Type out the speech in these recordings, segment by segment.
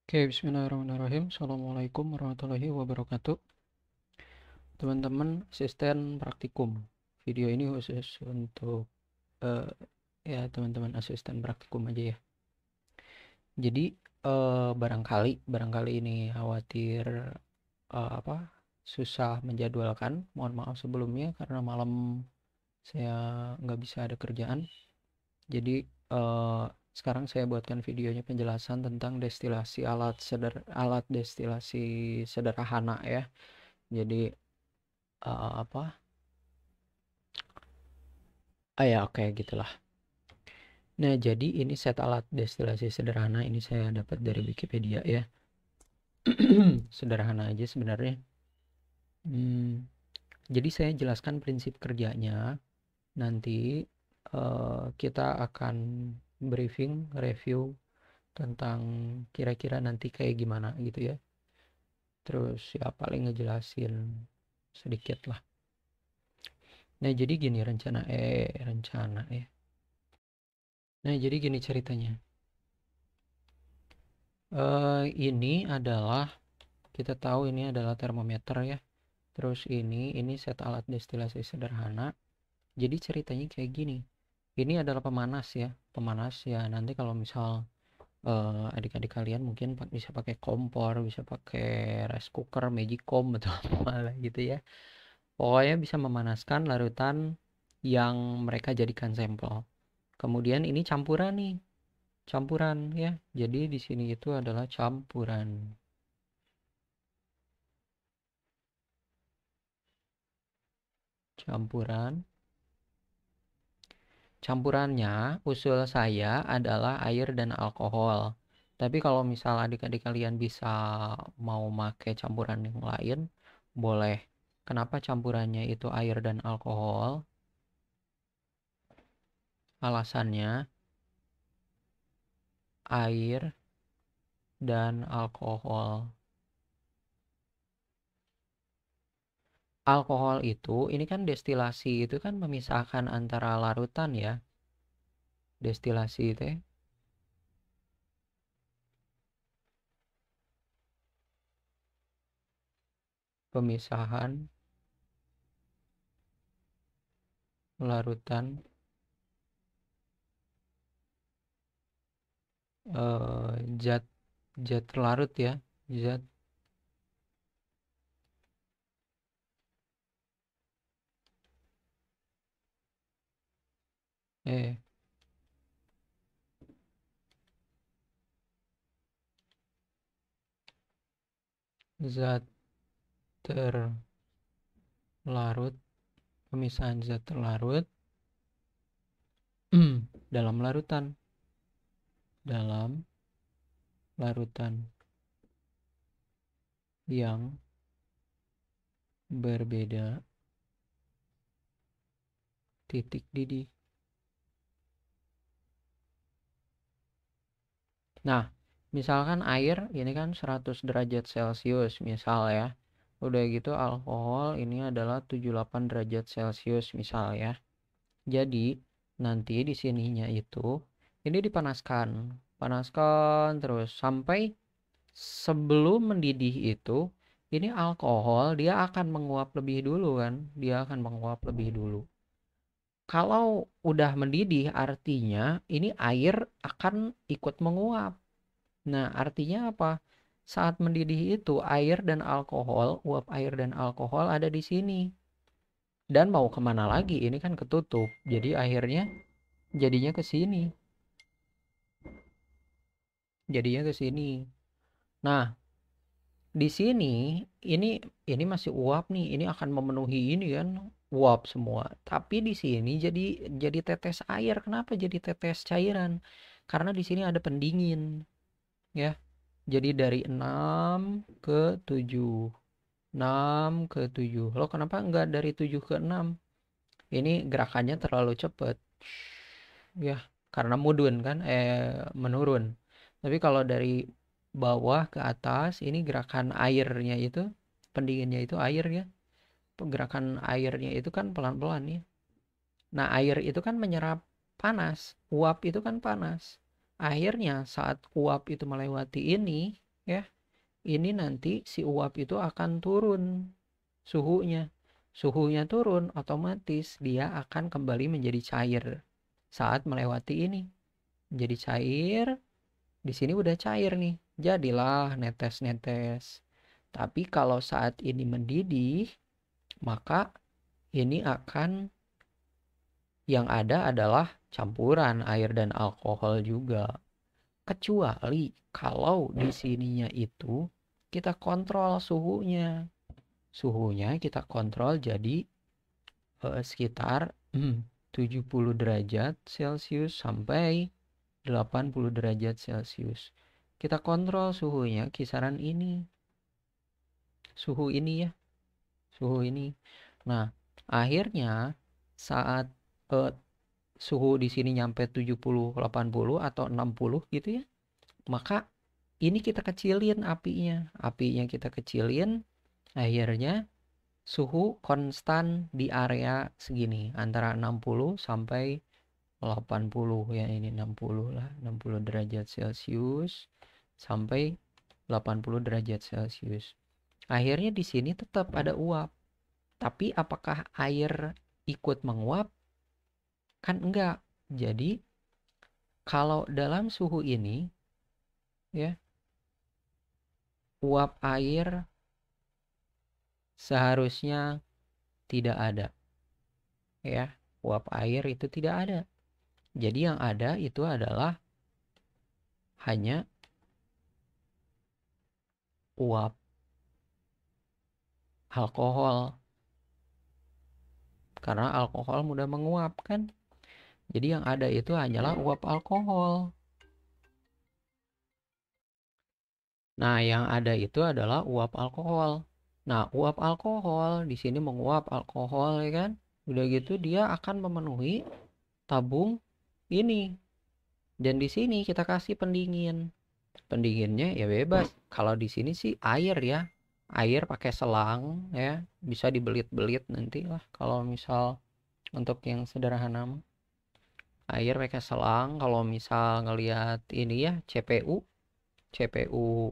Oke, bismillahirrahmanirrahim. Assalamualaikum warahmatullahi wabarakatuh. Teman-teman asisten praktikum. Video ini khusus untuk eh, ya teman-teman asisten praktikum aja ya. Jadi barangkali ini khawatir apa susah menjadwalkan. Mohon maaf sebelumnya karena malam saya nggak bisa ada kerjaan. Jadi sekarang saya buatkan videonya penjelasan tentang destilasi alat destilasi sederhana ya. Jadi apa? Ya oke gitulah. Nah, jadi ini set alat destilasi sederhana ini saya dapat dari Wikipedia ya. Sederhana aja sebenarnya. Jadi saya jelaskan prinsip kerjanya. Nanti kita akan briefing, review tentang kira-kira nanti kayak gimana gitu ya. Terus ya paling ngejelasin sedikit lah. Nah, jadi gini rencana ya. Nah, jadi gini ceritanya. Ini adalah kita tahu ini adalah termometer ya. Terus ini set alat destilasi sederhana. Jadi ceritanya kayak gini. Ini adalah pemanas ya. Pemanas ya nanti kalau misal adik-adik kalian mungkin bisa pakai kompor, bisa pakai rice cooker, magicom atau apa gitu ya. Pokoknya bisa memanaskan larutan yang mereka jadikan sampel. Kemudian ini campuran nih. Campuran ya. Jadi di sini itu adalah campuran. Campurannya usul saya adalah air dan alkohol. Tapi kalau misal adik-adik kalian bisa mau pakai campuran yang lain, boleh. Kenapa campurannya itu air dan alkohol? Alasannya air dan alkohol. Alkohol itu, ini kan destilasi itu kan memisahkan antara larutan ya. Destilasi itu ya. Pemisahan larutan zat zat larut ya. Zat eh zat terlarut, pemisahan zat terlarut dalam larutan yang berbeda titik didih. Nah, misalkan air ini kan 100 derajat Celcius misal ya. Udah gitu alkohol ini adalah 78 derajat Celcius misal ya. Jadi nanti di sininya itu ini dipanaskan. Panaskan terus sampai sebelum mendidih itu ini alkohol dia akan menguap lebih dulu kan. Dia akan menguap lebih dulu. Kalau udah mendidih artinya ini air akan ikut menguap. Nah, artinya apa? Saat mendidih itu air dan alkohol, uap air dan alkohol ada di sini. Dan mau kemana lagi? Ini kan ketutup. Jadi akhirnya jadinya ke sini. Jadinya ke sini. Nah, di sini ini ini masih uap nih. Ini akan memenuhi ini kan uap semua. Tapi di sini jadi tetes air. Kenapa jadi tetes cairan? Karena di sini ada pendingin, ya. Jadi dari 6 ke 7. 6 ke 7. Loh kenapa enggak dari 7 ke 6? Ini gerakannya terlalu cepat. Ya, karena mudun kan menurun. Tapi kalau dari bawah ke atas ini gerakan airnya itu pendinginnya itu air ya. Gerakan airnya itu kan pelan-pelan ya. Nah, air itu kan menyerap panas. Uap itu kan panas. Akhirnya saat uap itu melewati ini ya. Ini nanti si uap itu akan turun suhunya. Suhunya turun, otomatis dia akan kembali menjadi cair saat melewati ini. Jadi cair, di sini udah cair nih. Jadilah netes-netes. Tapi kalau saat ini mendidih, maka ini akan yang ada adalah campuran air dan alkohol juga. Kecuali kalau di sininya itu kita kontrol suhunya. Suhunya kita kontrol jadi sekitar 70 derajat Celcius sampai 80 derajat Celcius. Kita kontrol suhunya kisaran ini. Suhu ini ya. Suhu ini. Nah, akhirnya saat suhu di sini nyampe 70, 80 atau 60 gitu ya, maka ini kita kecilin apinya. Apinya kita kecilin, akhirnya suhu konstan di area segini antara 60 sampai 80 ya, ini 60 lah, 60 derajat Celcius sampai 80 derajat Celcius. Akhirnya di sini tetap ada uap. Tapi apakah air ikut menguap? Kan enggak. Jadi kalau dalam suhu ini ya, uap air seharusnya tidak ada. Ya, uap air itu tidak ada. Jadi yang ada itu adalah hanya uap alkohol. Karena alkohol mudah menguap kan. Jadi yang ada itu hanyalah uap alkohol. Nah, yang ada itu adalah uap alkohol. Nah, uap alkohol di sini menguap alkohol ya kan. Udah gitu dia akan memenuhi tabung ini. Dan di sini kita kasih pendingin. Pendinginnya ya bebas. Kalau di sini sih air ya. Air pakai selang ya. Bisa dibelit-belit nanti lah kalau misal untuk yang sederhana. Air pakai selang kalau misal ngelihat ini ya, CPU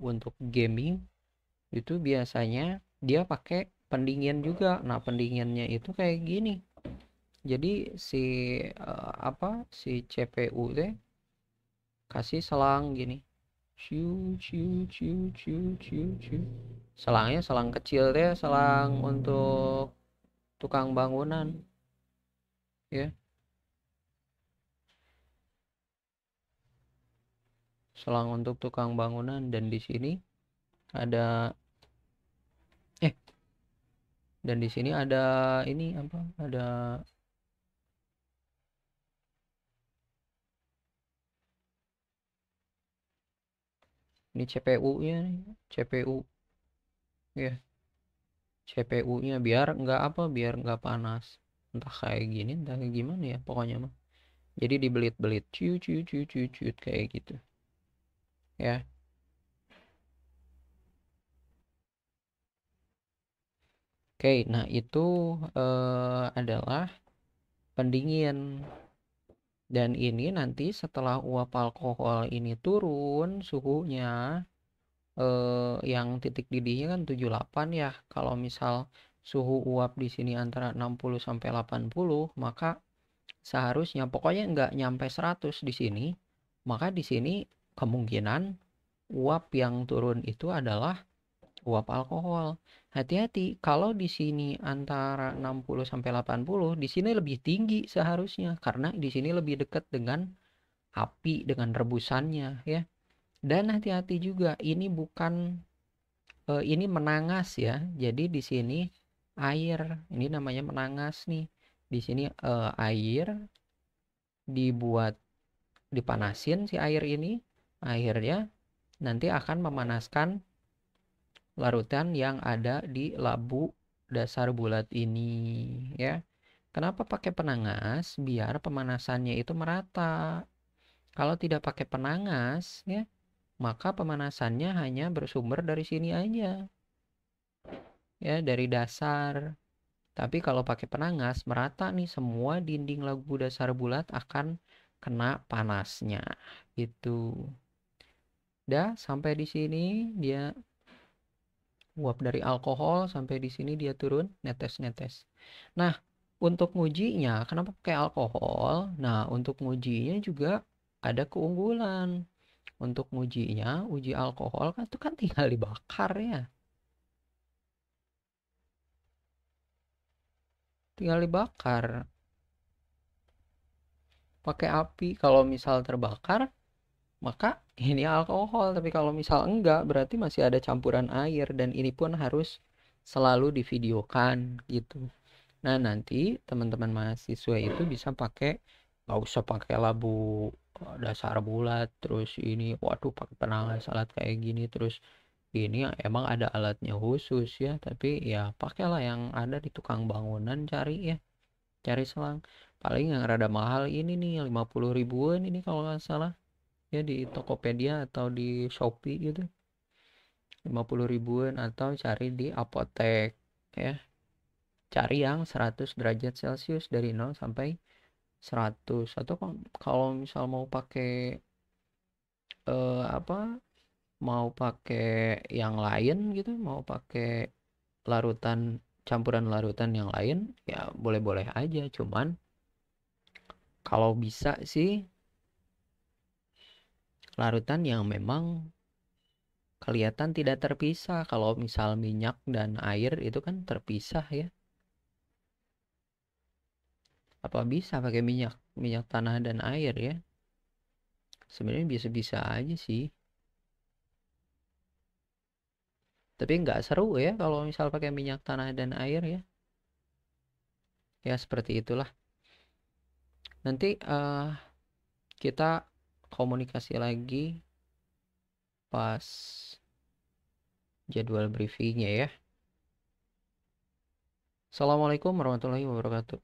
untuk gaming itu biasanya dia pakai pendingin juga. Nah, pendinginnya itu kayak gini. Jadi si CPU teh kasih selang gini. Ciu ciu ciu ciu ciu ciu. Selangnya selang kecil deh, selang untuk tukang bangunan ya. Selang untuk tukang bangunan, dan di sini ada eh dan di sini ada ini apa? Ada ini CPU-nya nih, CPU ya. CPU-nya biar nggak panas. Entah kayak gini, entah kayak gimana ya pokoknya mah. Jadi dibelit-belit ciu ciu ciu ciu ciu kayak gitu ya. Oke, nah itu adalah pendingin. Dan ini nanti setelah uap alkohol ini turun suhunya, yang titik didihnya kan 78 ya. Kalau misal suhu uap di sini antara 60 sampai 80, maka seharusnya pokoknya nggak nyampe 100 di sini. Maka di sini kemungkinan uap yang turun itu adalah uap alkohol. Hati-hati, kalau di sini antara 60 sampai 80, di sini lebih tinggi seharusnya karena di sini lebih dekat dengan api, dengan rebusannya ya. Dan hati-hati juga, ini bukan ini menangas ya. Jadi di sini air, ini namanya menangas nih. Di sini air dibuat dipanasin si air ini, akhirnya nanti akan memanaskan larutan yang ada di labu dasar bulat ini ya. Kenapa pakai penangas? Biar pemanasannya itu merata. Kalau tidak pakai penangas ya, maka pemanasannya hanya bersumber dari sini aja ya, dari dasar. Tapi kalau pakai penangas merata nih, semua dinding labu dasar bulat akan kena panasnya itu. Dah, sampai di sini dia uap dari alkohol, sampai di sini dia turun netes-netes. Nah, untuk ngujinya, kenapa pakai alkohol? Nah, untuk ngujinya juga ada keunggulan. Untuk ngujinya, uji alkohol kan itu kan tinggal dibakar ya. Tinggal dibakar pakai api. Kalau misal terbakar, maka ini alkohol. Tapi kalau misal enggak, berarti masih ada campuran air. Dan ini pun harus selalu divideokan gitu. Nah, nanti teman-teman mahasiswa itu bisa pakai, nggak usah pakai labu dasar bulat, terus ini, waduh, pakai penanggal alat kayak gini, terus ini emang ada alatnya khusus ya, tapi ya pakailah yang ada di tukang bangunan, cari ya, cari selang. Paling yang rada mahal ini nih, 50 ribuan ini kalau nggak salah, ya di Tokopedia atau di Shopee gitu, 50 ribuan, atau cari di apotek ya. Cari yang 100 derajat Celcius dari 0 sampai 100. Atau kalau misal mau pakai apa, mau pakai yang lain gitu, mau pakai larutan, campuran larutan yang lain, ya boleh-boleh aja. Cuman kalau bisa sih larutan yang memang kelihatan tidak terpisah. Kalau misal minyak dan air itu kan terpisah ya. Apa bisa pakai minyak, minyak tanah dan air ya? Sebenarnya bisa-bisa aja sih. Tapi nggak seru ya kalau misal pakai minyak tanah dan air ya. Ya seperti itulah. Nanti kita komunikasi lagi pas jadwal briefingnya ya. Assalamualaikum warahmatullahi wabarakatuh.